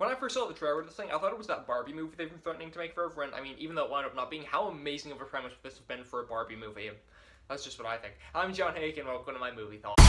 When I first saw the trailer of this thing, I thought it was that Barbie movie they've been threatening to make forever, and I mean, even though it wound up not being, how amazing of a premise would this have been for a Barbie movie? That's just what I think. I'm John Hayeck, and welcome to my movie thoughts.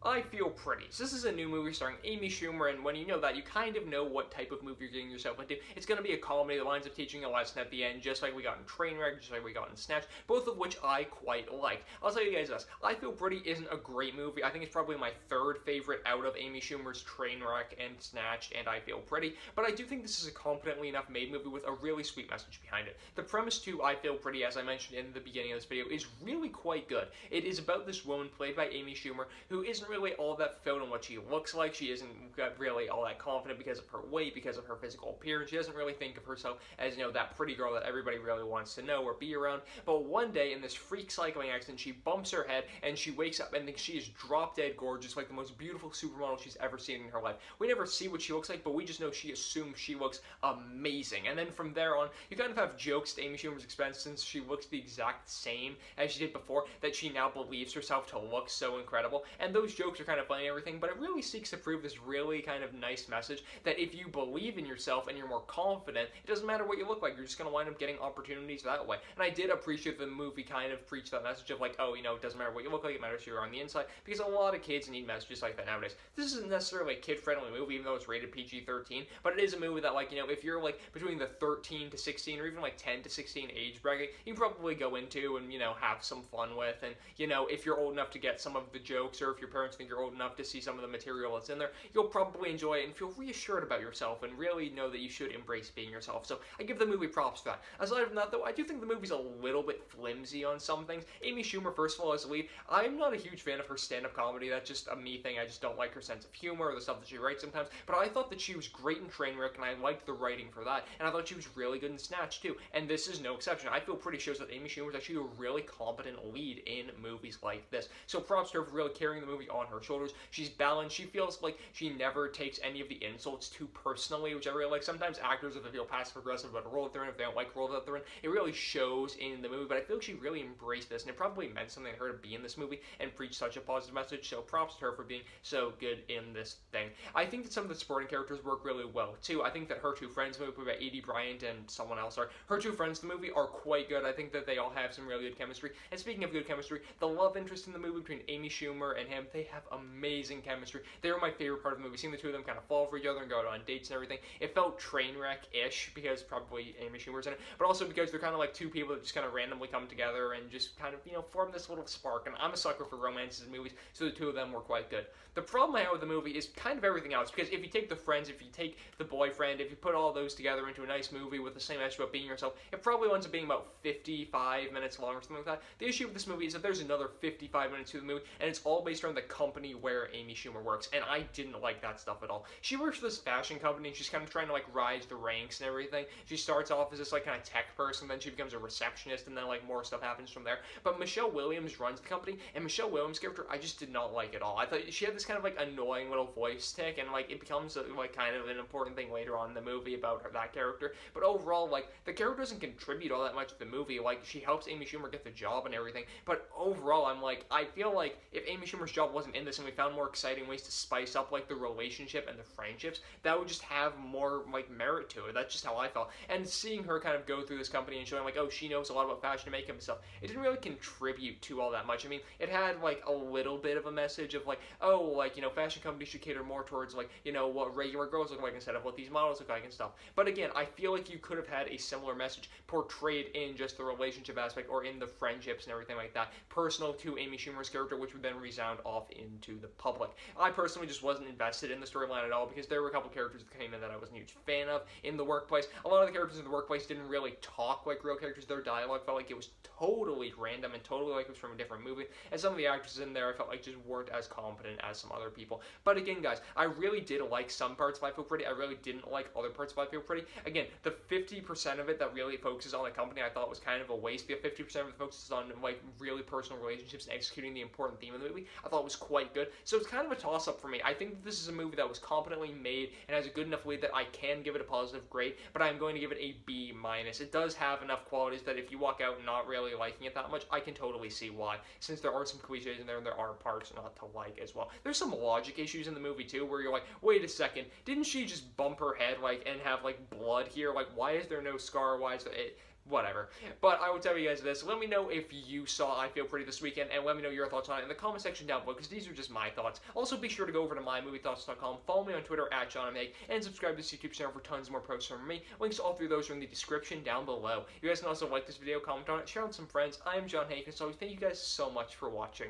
I Feel Pretty. So this is a new movie starring Amy Schumer, and when you know that, you kind of know what type of movie you're getting yourself into. It's going to be a comedy that winds up teaching a lesson at the end, just like we got in Trainwreck, just like we got in Snatch, both of which I quite like. I'll tell you guys this, I Feel Pretty isn't a great movie. I think it's probably my third favorite out of Amy Schumer's Trainwreck and Snatch and I Feel Pretty, but I do think this is a competently enough made movie with a really sweet message behind it. The premise to I Feel Pretty, as I mentioned in the beginning of this video, is really quite good. It is about this woman played by Amy Schumer who isn't really all that filled on what she looks like. She isn't really all that confident because of her weight, because of her physical appearance. She doesn't really think of herself as, you know, that pretty girl that everybody really wants to know or be around. But one day, in this freak cycling accident, she bumps her head and she wakes up and thinks she is drop dead gorgeous, like the most beautiful supermodel she's ever seen in her life. We never see what she looks like, but we just know she assumes she looks amazing. And then from there on, you kind of have jokes to Amy Schumer's expense, since she looks the exact same as she did before, that she now believes herself to look so incredible. And those jokes are kind of funny and everything, but it really seeks to prove this really kind of nice message that if you believe in yourself and you're more confident, it doesn't matter what you look like, you're just going to wind up getting opportunities that way. And I did appreciate the movie kind of preached that message of like, oh, you know, it doesn't matter what you look like, it matters who you're on the inside, because a lot of kids need messages like that nowadays. This isn't necessarily a kid-friendly movie, even though it's rated PG-13, but it is a movie that, like, you know, if you're like between the 13 to 16 or even like 10 to 16 age bracket, you can probably go into and, you know, have some fun with. And, you know, if you're old enough to get some of the jokes, or if your parents think you're old enough to see some of the material that's in there, you'll probably enjoy it and feel reassured about yourself and really know that you should embrace being yourself. So I give the movie props for that. Aside from that, though, I do think the movie's a little bit flimsy on some things. Amy Schumer, first of all, as the lead, I'm not a huge fan of her stand-up comedy. That's just a me thing. I just don't like her sense of humor or the stuff that she writes sometimes. But I thought that she was great in Trainwreck, and I liked the writing for that. And I thought she was really good in Snatch, too. And this is no exception. I Feel Pretty shows that Amy Schumer is actually a really competent lead in movies like this. So props to her for really carrying the movie on her shoulders. She's balanced. She feels like she never takes any of the insults too personally, which I really like. Sometimes actors, if they feel passive-aggressive about a role that they're in, if they don't like the role that they're in, it really shows in the movie. But I feel like she really embraced this, and it probably meant something to her to be in this movie and preach such a positive message. So props to her for being so good in this thing. I think that some of the supporting characters work really well, too. I think that her two friends, movie by Edie Bryant and someone else, her two friends in the movie are quite good. I think that they all have some really good chemistry. And speaking of good chemistry, the love interest in the movie between Amy Schumer and him, they have amazing chemistry. They were my favorite part of the movie. Seeing the two of them kind of fall for each other and go on dates and everything. It felt Trainwreck-ish because probably Amy Schumer's in it, but also because they're kind of like two people that just kind of randomly come together and just kind of, you know, form this little spark. And I'm a sucker for romances in movies, so the two of them were quite good. The problem I have with the movie is kind of everything else, because if you take the friends, if you take the boyfriend, if you put all those together into a nice movie with the same message about being yourself, it probably ends up being about 55 minutes long or something like that. The issue with this movie is that there's another 55 minutes to the movie, and it's all based around the company where Amy Schumer works, and I didn't like that stuff at all. She works for this fashion company, and she's kind of trying to like rise the ranks and everything. She starts off as this like kind of tech person, then she becomes a receptionist, and then like more stuff happens from there. But Michelle Williams runs the company, and Michelle Williams' character I just did not like at all. I thought she had this kind of like annoying little voice tick, and like it becomes like kind of an important thing later on in the movie about that character. But overall, like the character doesn't contribute all that much to the movie. Like she helps Amy Schumer get the job and everything, but overall I'm like, I feel like if Amy Schumer's job wasn't in this and we found more exciting ways to spice up like the relationship and the friendships, that would just have more like merit to it. That's just how I felt. And seeing her kind of go through this company and showing like, oh, she knows a lot about fashion and makeup and stuff, it didn't really contribute to all that much. I mean, it had like a little bit of a message of like, oh, like, you know, fashion companies should cater more towards like, you know, what regular girls look like instead of what these models look like and stuff. But again, I feel like you could have had a similar message portrayed in just the relationship aspect or in the friendships and everything like that, personal to Amy Schumer's character, which would then resound off into the public. I personally just wasn't invested in the storyline at all, because there were a couple characters that came in that I wasn't a huge fan of in the workplace. A lot of the characters in the workplace didn't really talk like real characters. Their dialogue felt like it was totally random and totally like it was from a different movie. And some of the actors in there I felt like just weren't as competent as some other people. But again, guys, I really did like some parts of I Feel Pretty. I really didn't like other parts of I Feel Pretty. Again, the 50% of it that really focuses on the company I thought was kind of a waste. The 50% of it focuses on like really personal relationships and executing the important theme of the movie I thought was quite good. So So it's kind of a toss-up for me. I think that this is a movie that was competently made and has a good enough lead that I can give it a positive grade, but I'm going to give it a B-. It does have enough qualities that if you walk out not really liking it that much, I can totally see why, since there are some cliches in there and there are parts not to like as well. There's some logic issues in the movie too, where you're like, wait a second, didn't she just bump her head and have blood here? Why is there no scar? Why is there whatever. But I will tell you guys this. Let me know if you saw I Feel Pretty this weekend, and let me know your thoughts on it in the comment section down below, because these are just my thoughts. Also, be sure to go over to mymoviethoughts.com, follow me on Twitter at JohnMake, and subscribe to this YouTube channel for tons more posts from me. Links to all three of those are in the description down below. You guys can also like this video, comment on it, share it with some friends. I am John Hayeck, and so thank you guys so much for watching.